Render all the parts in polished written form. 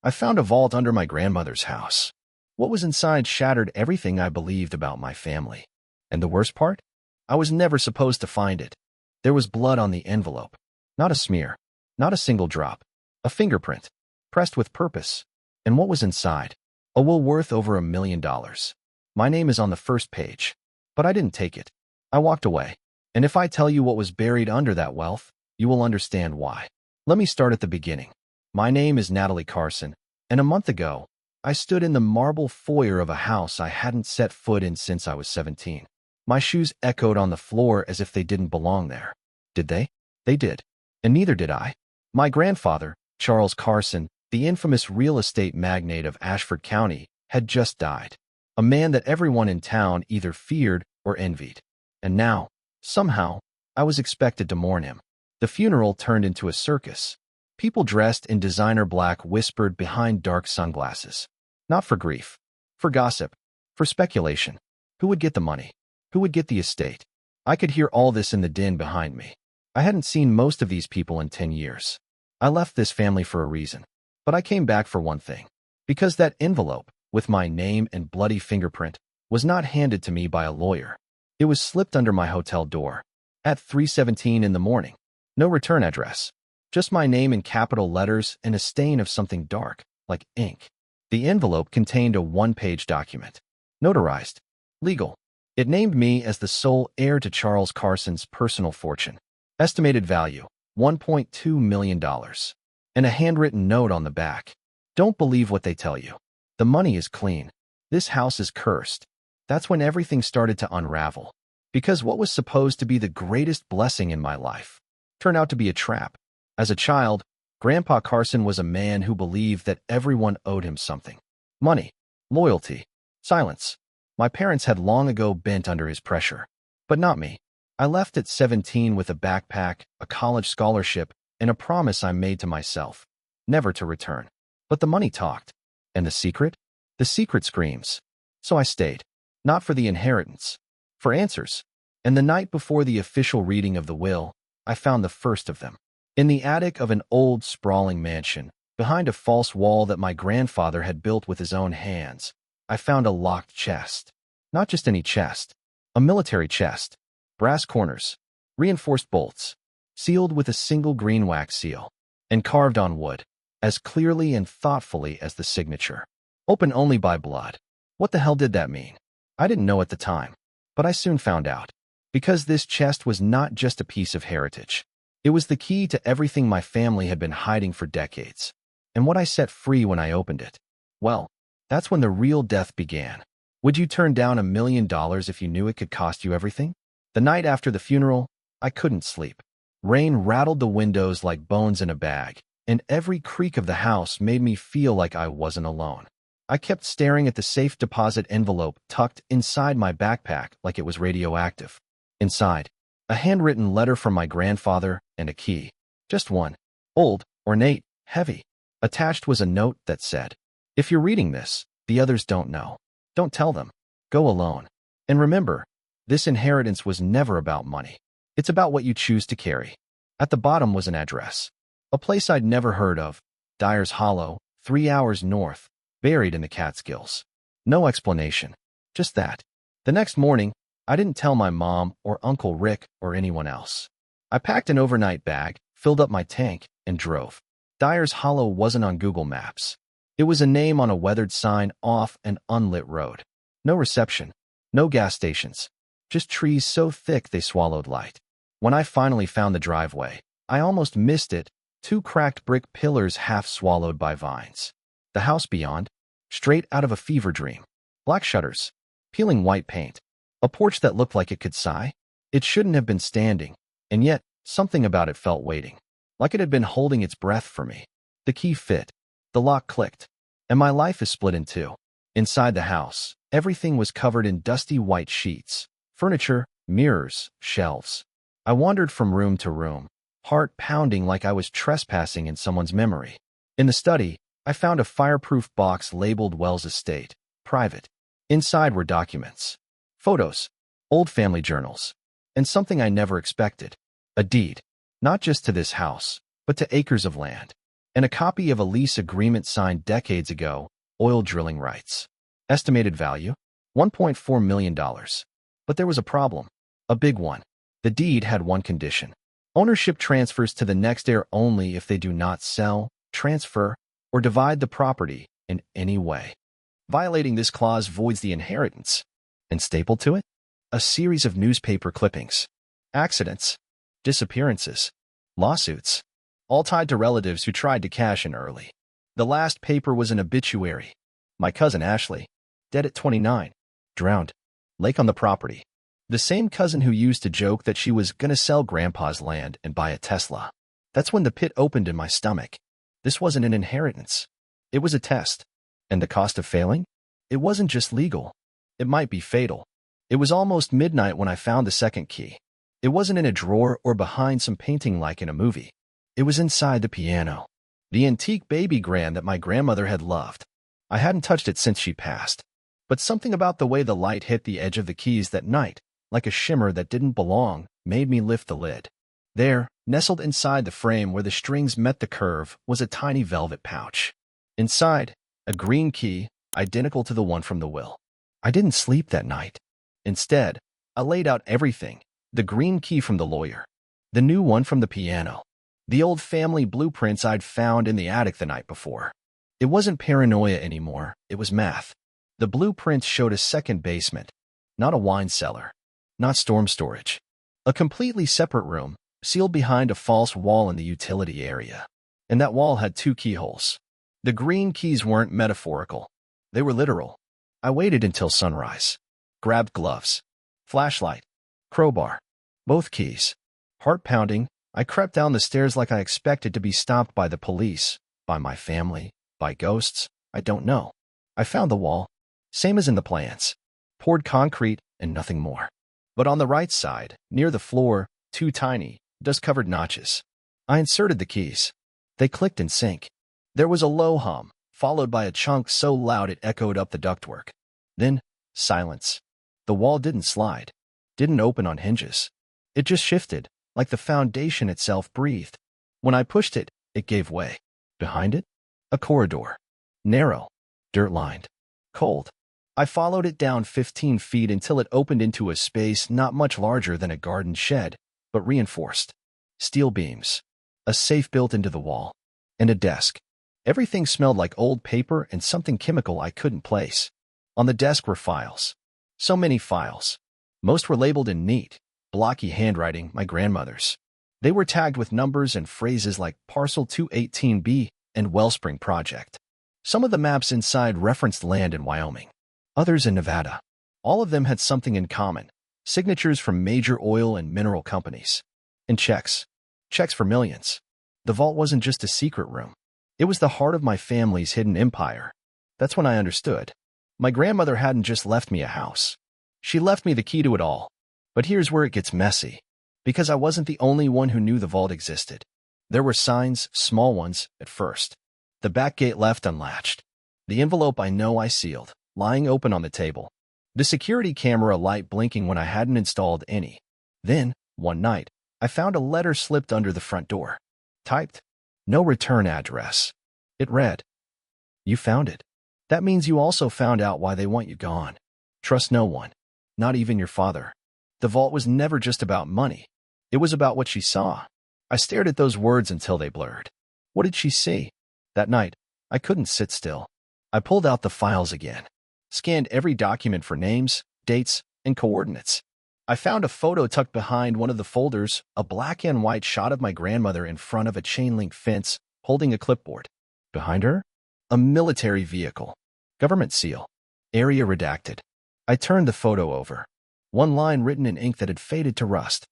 I found a vault under my grandmother's house. What was inside shattered everything I believed about my family. And the worst part? I was never supposed to find it. There was blood on the envelope. Not a smear. Not a single drop. A fingerprint. Pressed with purpose. And what was inside? A will worth over $1 million. My name is on the first page. But I didn't take it. I walked away. And if I tell you what was buried under that wealth, you will understand why. Let me start at the beginning. My name is Natalie Carson, and a month ago, I stood in the marble foyer of a house I hadn't set foot in since I was 17. My shoes echoed on the floor as if they didn't belong there. Did they? They did. And neither did I. My grandfather, Charles Carson, the infamous real estate magnate of Ashford County, had just died. A man that everyone in town either feared or envied. And now, somehow, I was expected to mourn him. The funeral turned into a circus. People dressed in designer black whispered behind dark sunglasses. Not for grief. For gossip. For speculation. Who would get the money? Who would get the estate? I could hear all this in the din behind me. I hadn't seen most of these people in 10 years. I left this family for a reason. But I came back for one thing. Because that envelope, with my name and bloody fingerprint, was not handed to me by a lawyer. It was slipped under my hotel door. At 3:17 in the morning. No return address. Just my name in capital letters and a stain of something dark, like ink. The envelope contained a one-page document. Notarized. Legal. It named me as the sole heir to Charles Carson's personal fortune. Estimated value, $1.2 million. And a handwritten note on the back. Don't believe what they tell you. The money is clean. This house is cursed. That's when everything started to unravel. Because what was supposed to be the greatest blessing in my life turned out to be a trap. As a child, Grandpa Carson was a man who believed that everyone owed him something. Money, loyalty, silence. My parents had long ago bent under his pressure. But not me. I left at 17 with a backpack, a college scholarship, and a promise I made to myself, never to return. But the money talked. And the secret? The secret screams. So I stayed. Not for the inheritance. For answers. And the night before the official reading of the will, I found the first of them. In the attic of an old, sprawling mansion, behind a false wall that my grandfather had built with his own hands, I found a locked chest. Not just any chest. A military chest. Brass corners. Reinforced bolts. Sealed with a single green wax seal. And carved on wood. As clearly and thoughtfully as the signature. Open only by blood. What the hell did that mean? I didn't know at the time. But I soon found out. Because this chest was not just a piece of heritage. It was the key to everything my family had been hiding for decades. And what I set free when I opened it. Well, that's when the real death began. Would you turn down $1 million if you knew it could cost you everything? The night after the funeral, I couldn't sleep. Rain rattled the windows like bones in a bag, and every creak of the house made me feel like I wasn't alone. I kept staring at the safe deposit envelope tucked inside my backpack like it was radioactive. Inside, a handwritten letter from my grandfather and a key. Just one. Old, ornate, heavy. Attached was a note that said, "If you're reading this, the others don't know. Don't tell them. Go alone. And remember, this inheritance was never about money. It's about what you choose to carry." At the bottom was an address. A place I'd never heard of. Dyer's Hollow, 3 hours north, buried in the Catskills. No explanation. Just that. The next morning, I didn't tell my mom or Uncle Rick or anyone else. I packed an overnight bag, filled up my tank, and drove. Dyer's Hollow wasn't on Google Maps. It was a name on a weathered sign off an unlit road. No reception. No gas stations. Just trees so thick they swallowed light. When I finally found the driveway, I almost missed it, 2 cracked brick pillars half swallowed by vines. The house beyond, straight out of a fever dream. Black shutters. Peeling white paint. A porch that looked like it could sigh. It shouldn't have been standing, and yet something about it felt waiting. Like it had been holding its breath for me. The key fit. The lock clicked. And my life is split in two. Inside the house, everything was covered in dusty white sheets. Furniture, mirrors, shelves. I wandered from room to room, heart pounding like I was trespassing in someone's memory. In the study, I found a fireproof box labeled Wells Estate, private. Inside were documents. Photos, old family journals, and something I never expected. A deed. Not just to this house, but to acres of land. and a copy of a lease agreement signed decades ago, oil drilling rights. Estimated value, $1.4 million. But there was a problem, a big one. The deed had one condition. Ownership transfers to the next heir only if they do not sell, transfer, or divide the property in any way. Violating this clause voids the inheritance. And stapled to it? A series of newspaper clippings. Accidents, disappearances, lawsuits, all tied to relatives who tried to cash in early. The last paper was an obituary. My cousin Ashley, dead at 29, drowned, lake on the property. The same cousin who used to joke that she was gonna sell Grandpa's land and buy a Tesla. That's when the pit opened in my stomach. This wasn't an inheritance. It was a test. And the cost of failing? It wasn't just legal. It might be fatal. It was almost midnight when I found the second key. It wasn't in a drawer or behind some painting like in a movie. It was inside the piano. The antique baby grand that my grandmother had loved. I hadn't touched it since she passed. But something about the way the light hit the edge of the keys that night, like a shimmer that didn't belong, made me lift the lid. There, nestled inside the frame where the strings met the curve, was a tiny velvet pouch. Inside, a green key, identical to the one from the will. I didn't sleep that night. Instead, I laid out everything. The green key from the lawyer. The new one from the piano. The old family blueprints I'd found in the attic the night before. It wasn't paranoia anymore, it was math. The blueprints showed a second basement, not a wine cellar, not storm storage. A completely separate room, sealed behind a false wall in the utility area. And that wall had two keyholes. The green keys weren't metaphorical. They were literal. I waited until sunrise. Grabbed gloves, flashlight, crowbar, both keys. Heart pounding, I crept down the stairs like I expected to be stopped by the police, by my family, by ghosts, I don't know. I found the wall, same as in the plans. Poured concrete and nothing more. But on the right side, near the floor, two tiny, dust-covered notches. I inserted the keys. They clicked in sync. There was a low hum, followed by a chunk so loud it echoed up the ductwork. Then, silence. The wall didn't slide, didn't open on hinges. It just shifted, like the foundation itself breathed. When I pushed it, it gave way. Behind it, a corridor. Narrow, dirt-lined, cold. I followed it down 15 feet until it opened into a space not much larger than a garden shed, but reinforced. Steel beams, a safe built into the wall, and a desk. Everything smelled like old paper and something chemical I couldn't place. On the desk were files. So many files. Most were labeled in neat, blocky handwriting, my grandmother's. They were tagged with numbers and phrases like Parcel 218B and Wellspring Project. Some of the maps inside referenced land in Wyoming, others in Nevada. All of them had something in common: signatures from major oil and mineral companies. And checks. Checks for millions. The vault wasn't just a secret room. It was the heart of my family's hidden empire. That's when I understood. My grandmother hadn't just left me a house. She left me the key to it all. But here's where it gets messy. Because I wasn't the only one who knew the vault existed. There were signs, small ones, at first. The back gate left unlatched. The envelope I sealed, lying open on the table. The security camera light blinking when I hadn't installed any. Then, one night, I found a letter slipped under the front door. Typed, no return address. It read, "You found it. That means you also found out why they want you gone. Trust no one, not even your father." The vault was never just about money. It was about what she saw. I stared at those words until they blurred. What did she see? That night, I couldn't sit still. I pulled out the files again, scanned every document for names, dates, and coordinates. I found a photo tucked behind one of the folders, a black and white shot of my grandmother in front of a chain-link fence, holding a clipboard. Behind her, a military vehicle. Government seal. Area redacted. I turned the photo over. One line written in ink that had faded to rust.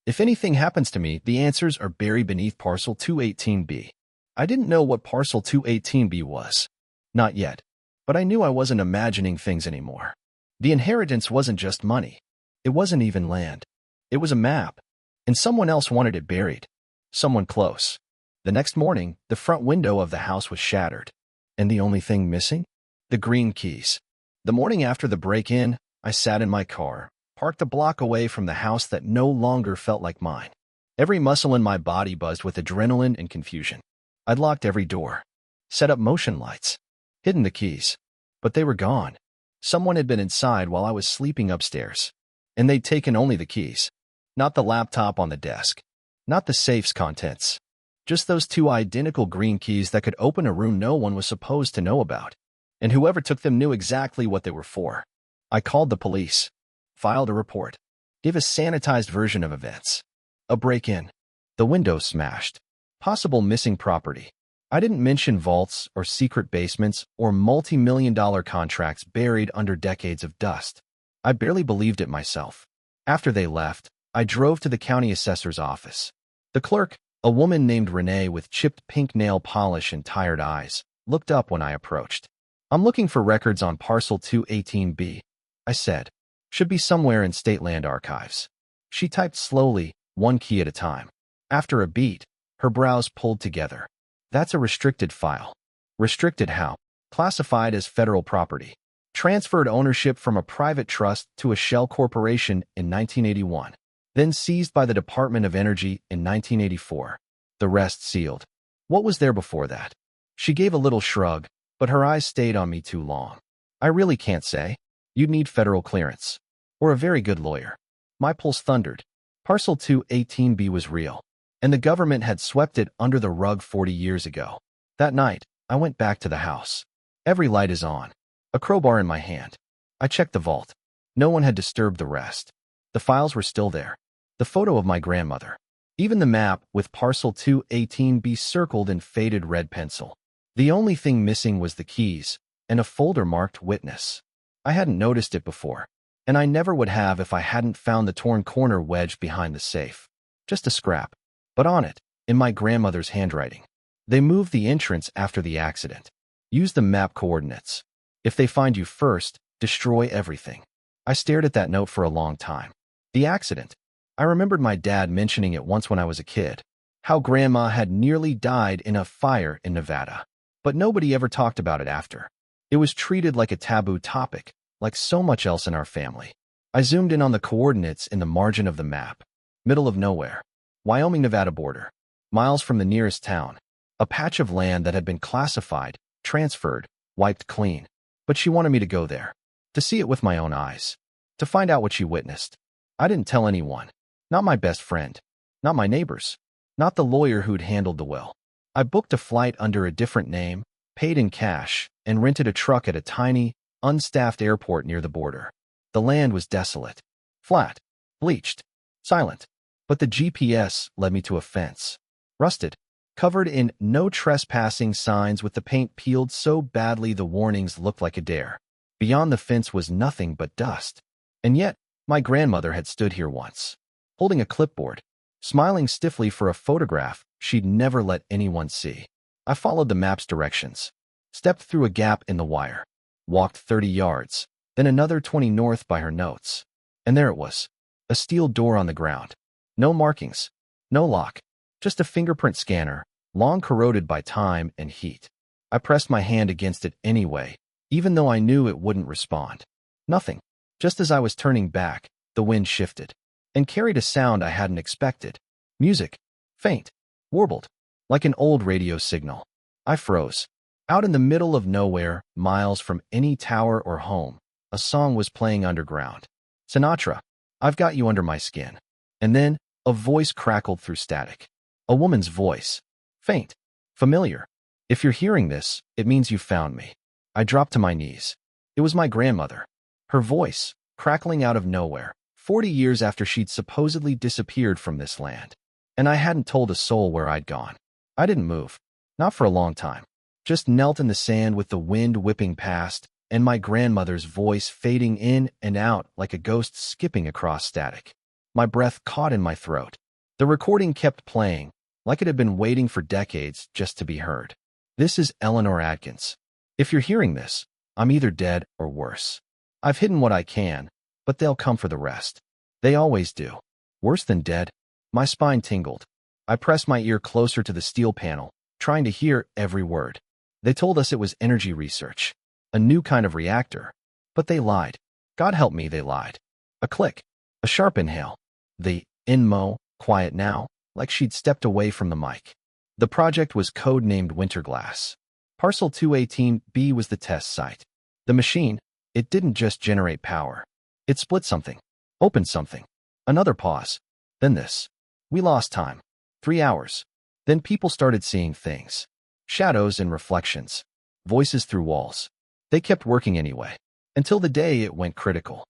If anything happens to me, the answers are buried beneath Parcel 218B. I didn't know what Parcel 218B was. Not yet. But I knew I wasn't imagining things anymore. The inheritance wasn't just money. It wasn't even land. It was a map. And someone else wanted it buried. Someone close. The next morning, the front window of the house was shattered. And the only thing missing? The green keys. The morning after the break-in, I sat in my car, parked a block away from the house that no longer felt like mine. Every muscle in my body buzzed with adrenaline and confusion. I'd locked every door, set up motion lights, hidden the keys, but they were gone. Someone had been inside while I was sleeping upstairs, and they'd taken only the keys, not the laptop on the desk, not the safe's contents, just those two identical green keys that could open a room no one was supposed to know about, and whoever took them knew exactly what they were for. I called the police, filed a report, gave a sanitized version of events. A break-in, the window smashed, possible missing property. I didn't mention vaults or secret basements or multi-million-dollar contracts buried under decades of dust. I barely believed it myself. After they left, I drove to the county assessor's office. The clerk, a woman named Renee with chipped pink nail polish and tired eyes, looked up when I approached. "I'm looking for records on Parcel 218B, I said. "Should be somewhere in State Land Archives." She typed slowly, one key at a time. After a beat, her brows pulled together. "That's a restricted file." "Restricted how?" "Classified as federal property. Transferred ownership from a private trust to a shell corporation in 1981. Then seized by the Department of Energy in 1984. The rest sealed." "What was there before that?" She gave a little shrug, but her eyes stayed on me too long. "I really can't say. You'd need federal clearance. Or a very good lawyer." My pulse thundered. Parcel 218B was real, and the government had swept it under the rug 40 years ago. That night, I went back to the house. Every light is on. A crowbar in my hand. I checked the vault. No one had disturbed the rest. The files were still there. The photo of my grandmother. Even the map with Parcel 218B circled in faded red pencil. The only thing missing was the keys and a folder marked Witness. I hadn't noticed it before, and I never would have if I hadn't found the torn corner wedged behind the safe. Just a scrap, but on it, in my grandmother's handwriting. "They moved the entrance after the accident. Use the map coordinates. If they find you first, destroy everything." I stared at that note for a long time. The accident. I remembered my dad mentioning it once when I was a kid. How Grandma had nearly died in a fire in Nevada. But nobody ever talked about it after. It was treated like a taboo topic, like so much else in our family. I zoomed in on the coordinates in the margin of the map. Middle of nowhere. Wyoming-Nevada border. Miles from the nearest town. A patch of land that had been classified, transferred, wiped clean. But she wanted me to go there. To see it with my own eyes. To find out what she witnessed. I didn't tell anyone. Not my best friend. Not my neighbors. Not the lawyer who'd handled the will. I booked a flight under a different name, paid in cash, and rented a truck at a tiny, unstaffed airport near the border. The land was desolate. Flat. Bleached. Silent. But the GPS led me to a fence. Rusted. Covered in "no trespassing" signs with the paint peeled so badly the warnings looked like a dare. Beyond the fence was nothing but dust. And yet, my grandmother had stood here once, holding a clipboard, smiling stiffly for a photograph she'd never let anyone see. I followed the map's directions, stepped through a gap in the wire, walked 30 yards, then another 20 north by her notes. And there it was, a steel door on the ground. No markings, no lock, just a fingerprint scanner, long corroded by time and heat. I pressed my hand against it anyway, even though I knew it wouldn't respond. Nothing. Just as I was turning back, the wind shifted and carried a sound I hadn't expected. Music. Faint. Warbled. Like an old radio signal. I froze. Out in the middle of nowhere, miles from any tower or home, a song was playing underground. Sinatra. "I've Got You Under My Skin." And then, a voice crackled through static. A woman's voice. Faint. Familiar. "If you're hearing this, it means you found me." I dropped to my knees. It was my grandmother. Her voice, crackling out of nowhere, 40 years after she'd supposedly disappeared from this land. And I hadn't told a soul where I'd gone. I didn't move. Not for a long time. Just knelt in the sand with the wind whipping past, and my grandmother's voice fading in and out like a ghost skipping across static. My breath caught in my throat. The recording kept playing, like it had been waiting for decades just to be heard. "This is Eleanor Atkins. If you're hearing this, I'm either dead or worse. I've hidden what I can, but they'll come for the rest. They always do. Worse than dead." My spine tingled. I pressed my ear closer to the steel panel, trying to hear every word. They told us it was energy research, a new kind of reactor. But they lied. God help me, they lied. A click. A sharp inhale. The "Inmo, quiet now," like she'd stepped away from the mic. The project was code-named Winterglass. Parcel 218B was the test site. The machine, it didn't just generate power. It split something, opened something. Another pause. Then this. We lost time. 3 hours. Then people started seeing things. Shadows and reflections. Voices through walls. They kept working anyway. Until the day it went critical.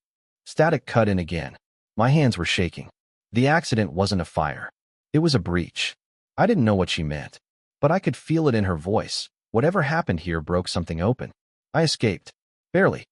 Static cut in again. My hands were shaking. The accident wasn't a fire. It was a breach. I didn't know what she meant, but I could feel it in her voice. Whatever happened here broke something open. I escaped. Barely.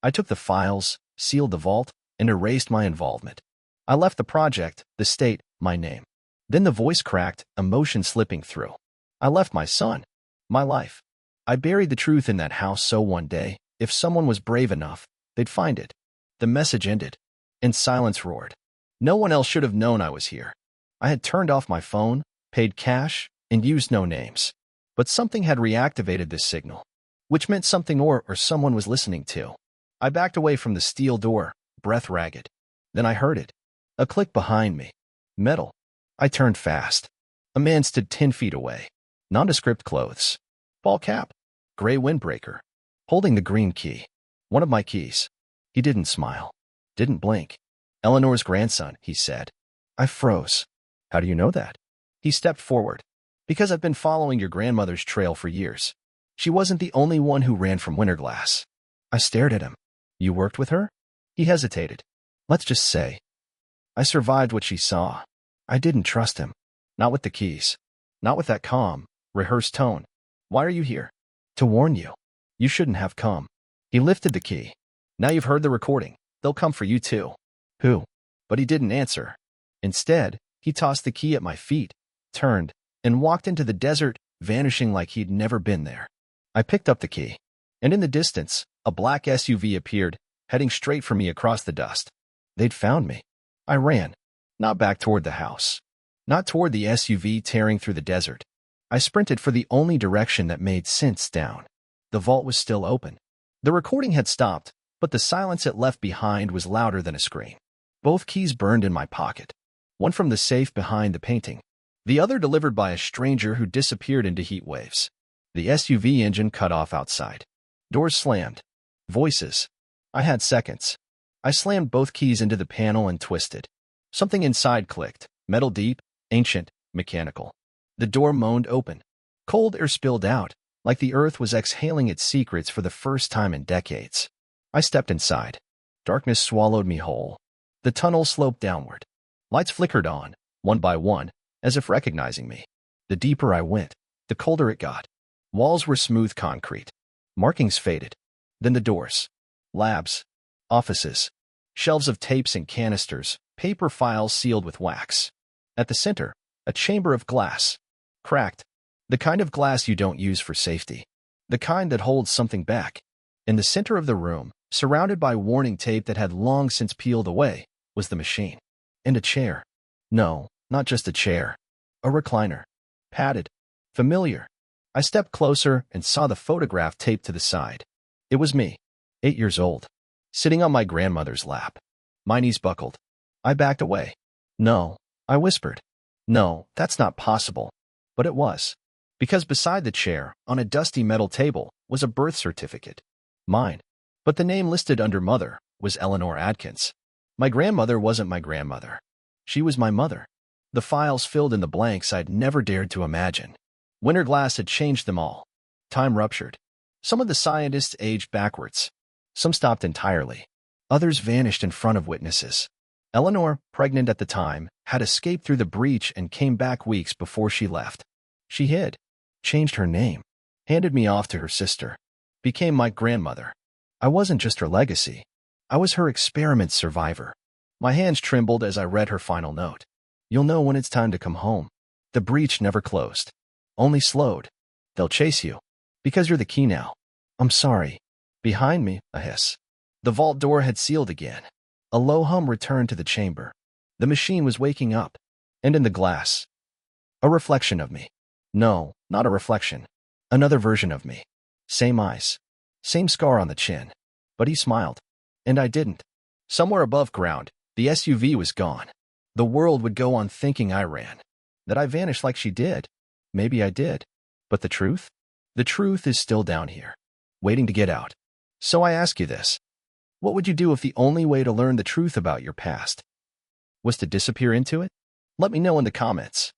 I took the files, sealed the vault, and erased my involvement. I left the project, the state, my name. Then the voice cracked, emotion slipping through. I left my son. My life. I buried the truth in that house so one day, if someone was brave enough, they'd find it. The message ended, and silence roared. No one else should have known I was here. I had turned off my phone, paid cash, and used no names. But something had reactivated this signal, which meant something or someone was listening to. I backed away from the steel door, breath ragged. Then I heard it. A click behind me. Metal. I turned fast. A man stood 10 feet away. Nondescript clothes. Ball cap. Gray windbreaker. Holding the green key. One of my keys. He didn't smile. Didn't blink. Eleanor's grandson, he said. I froze. How do you know that? He stepped forward. Because I've been following your grandmother's trail for years. She wasn't the only one who ran from Winterglass. I stared at him. You worked with her? He hesitated. Let's just say. I survived what she saw. I didn't trust him. Not with the keys. Not with that calm, rehearsed tone. Why are you here? To warn you. You shouldn't have come. He lifted the key. Now you've heard the recording. They'll come for you too. Who? But he didn't answer. Instead, he tossed the key at my feet, turned, and walked into the desert, vanishing like he'd never been there. I picked up the key, and in the distance, a black SUV appeared, heading straight for me across the dust. They'd found me. I ran, not back toward the house, not toward the SUV tearing through the desert. I sprinted for the only direction that made sense down. The vault was still open. The recording had stopped, but the silence it left behind was louder than a scream. Both keys burned in my pocket. One from the safe behind the painting. The other delivered by a stranger who disappeared into heat waves. The SUV engine cut off outside. Doors slammed. Voices. I had seconds. I slammed both keys into the panel and twisted. Something inside clicked. Metal deep, ancient, mechanical. The door moaned open. Cold air spilled out, like the earth was exhaling its secrets for the first time in decades. I stepped inside. Darkness swallowed me whole. The tunnel sloped downward. Lights flickered on, one by one, as if recognizing me. The deeper I went, the colder it got. Walls were smooth concrete. Markings faded. Then the doors. Labs. Offices. Shelves of tapes and canisters, paper files sealed with wax. At the center, a chamber of glass. Cracked. The kind of glass you don't use for safety. The kind that holds something back. In the center of the room, surrounded by warning tape that had long since peeled away, was the machine. And a chair. No, not just a chair. A recliner. Padded. Familiar. I stepped closer and saw the photograph taped to the side. It was me, 8 years old, sitting on my grandmother's lap. My knees buckled. I backed away. No, I whispered. No, that's not possible. But it was. Because beside the chair, on a dusty metal table, was a birth certificate. Mine. But the name listed under mother was Eleanor Adkins. My grandmother wasn't my grandmother. She was my mother. The files filled in the blanks I'd never dared to imagine. Winterglass had changed them all. Time ruptured. Some of the scientists aged backwards. Some stopped entirely. Others vanished in front of witnesses. Eleanor, pregnant at the time, had escaped through the breach and came back weeks before she left. She hid, changed her name, handed me off to her sister, became my grandmother. I wasn't just her legacy. I was her experiment survivor. My hands trembled as I read her final note. You'll know when it's time to come home. The breach never closed. Only slowed. They'll chase you. Because you're the key now. I'm sorry. Behind me, a hiss. The vault door had sealed again. A low hum returned to the chamber. The machine was waking up. And in the glass, a reflection of me. No, not a reflection. Another version of me. Same eyes. Same scar on the chin. But he smiled. And I didn't. Somewhere above ground, the SUV was gone. The world would go on thinking I ran. That I vanished like she did. Maybe I did. But the truth? The truth is still down here, waiting to get out. So I ask you this. What would you do if the only way to learn the truth about your past was to disappear into it? Let me know in the comments.